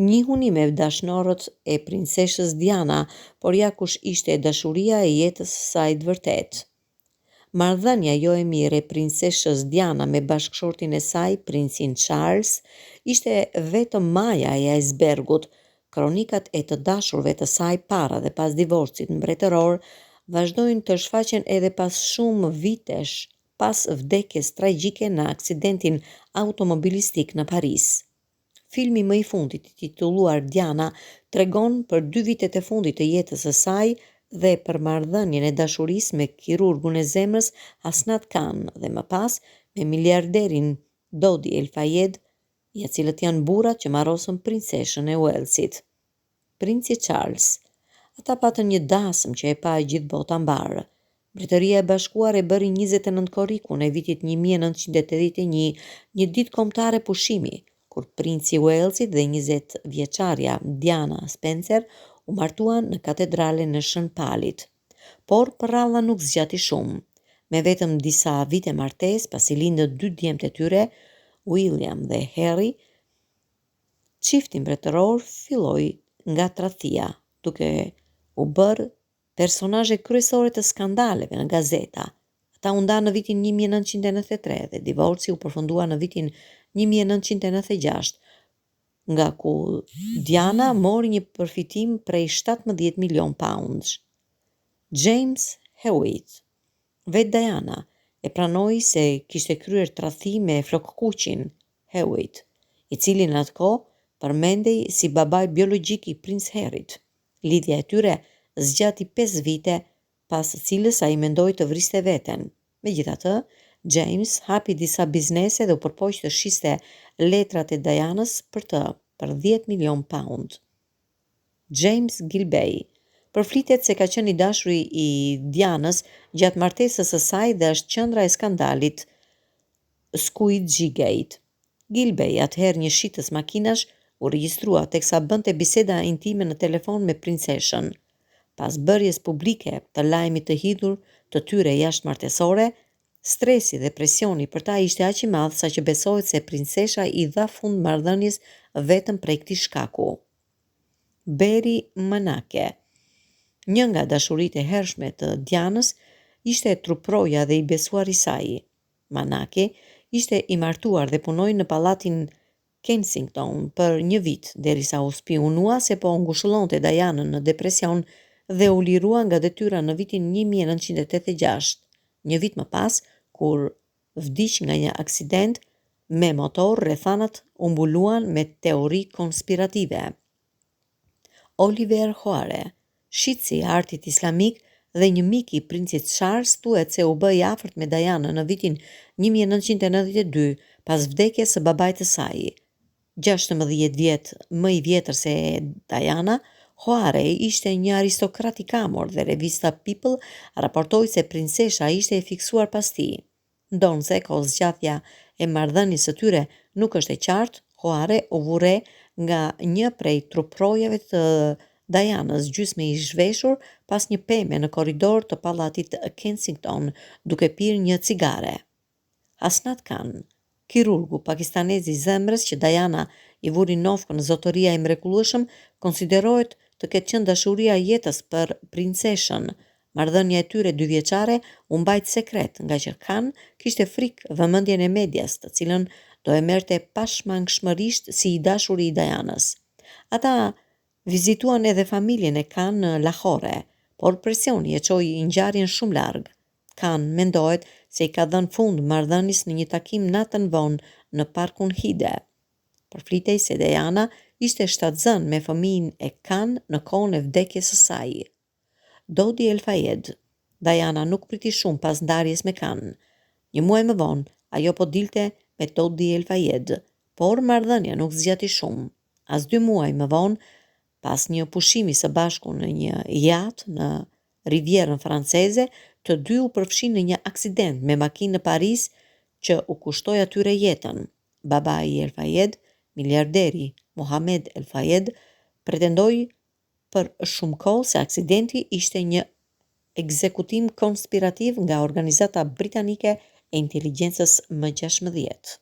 Njihuni me dashnorët e princeshës Diana, por ja kush ishte dashuria e jetës së saj të vërtetë. Marrëdhënia jo e mirë e princeshës Diana me bashkëshortin e saj, princin Charles, ishte vetëm maja e icebergut. Kronikat e të dashurve të saj para dhe pas divorcit mbretëror vazhdojnë të shfaqen edhe pas shumë vitesh pas vdekjes tragjike në aksidentin automobilistik në Paris. Filmi më i fundit i titulluar Diana tregon për 2 vitet e fundit të jetës së saj dhe për marrëdhënien e dashurisë me kirurgun e zemrës Hasnat Khan dhe më pas me miliarderin Dodi El Fayed, ja cilët janë burrat që marrosën princeshën e Walesit. Princi Charles. Ata patën një dasëm që e pa gjithë bota mbar. Mbretëria e Bashkuar e bëri 29 korrikun e vitit 1981 një ditë kombëtare pushimi, kur princi i Walesit dhe 20 vjeçarja Diana Spencer u martuan në katedralen e Shën Palit. Por përralla nuk zgjati shumë. Me vetëm disa vite martesë, pasi lindën 2 djemtë e tyre, William dhe Harry, çifti mbretëror filloi nga tradhtia, duke u bërë personazhe kryesore të skandaleve në gazeta. Ata u ndanë në vitin 1993 dhe divorci u përfundua në vitin 1996, nga ku Diana mori një përfitim prej 17 milion pounds. James Hewitt. Vetë Diana e pranoi se kishte kryer tradhti me flokkuqin Hewitt, i cili në atë kohë përmendej si babai biologjik i princ Harryt. Lidhja e tyre zgjati 5 vite, pas së cilës ai mendoi të vriste veten. Megjithatë, James hapi disa biznese dhe u përpoq të shiste letrat e Dianës për 10 milion pound. James Gilbey. Përflitet se ka qenë i dashuri i Dianës gjatë martesës së saj dhe është qendra e skandalit Squidgy Gate. Gilbey, atëherë një shitës makinash, u regjistrua teksa bënte biseda intime në telefon me princeshën. Pas bërjes publike të lajmit të hidhur të tyre jashtëmartesore, stresi dhe presioni për ta ishte aq i madh saqë besohet se princesha i dha fund marrëdhënies vetëm prej këtij shkaku. Barry Manake. Një nga dashuritë e hershme të Dianës ishte truproja dhe i besuar i saj. Manake ishte i martuar dhe punoi në pallatin Kensington për një vit, derisa u spionua se po ngushëllonte Dianën në depresion dhe u lirua nga detyra në vitin 1986, një vit më pas, kur vdiq nga një aksident me motor. Rrethanat u mbuluan me teori konspirative. Oliver Hoare, shitsi i artit islamik dhe një mik i princit Charles, thuhet se u bë i afërt me Dianën në vitin 1992 pas vdekjes së babait të saj. 16 vjet më i vjetër se Diana, Hoare ishte një aristokrat i kamur dhe revista People raportoi se princesha ishte e fiksuar pas tij. Ndonse kohëzgjatja e marrëdhënies së tyre nuk është e qartë, Hoare u vure nga një prej truprojave të Dianës, gjysmë i zhveshur pas një peme në korridor të pallatit Kensington, duke pirë një cigare. Hasnat Khan, kirurgu pakistanez i zemrës që Diana i vuri nofkën në zotëria e mrekullueshëm, konsiderohet të ketë qenë dashuria e jetës për princeshën. Marrëdhënia e tyre 2 vjeçare u mbajt sekret, nga që Khan kishte frikë vëmendjen e medias, të cilën do e merrte pashmangshmërisht si i dashuri i Dianës. Ata vizituan edhe familjen e Khan në Lahore, por presioni e çoi ngjarjen shumë larg. Khan mendohet se i ka dhënë fund marrëdhënies në një takim natën vonë në parkun Hide. Përflitej se Diana ishte shtatzën me fëmijën e Khan në kohën e vdekjes së saj. Dodi El Fayed. Diana nuk priti shumë pas ndarjes me Khan. Një muaj më vonë, ajo po dilte me Dodi El Fayed, por marrëdhënia nuk zgjati shumë. As 2 muaj më vonë, pas një pushimi së bashku në një yacht në Rivierën franceze, të dy u përfshin në një aksident me makinë në Paris që u kushtoi atyre jetën. Babai i El Fayed, miliarderi Mohamed El Fayed, pretendoi për shumë kohë se aksidenti ishte një ekzekutim konspirativ nga organizata britanike e inteligjencës M16.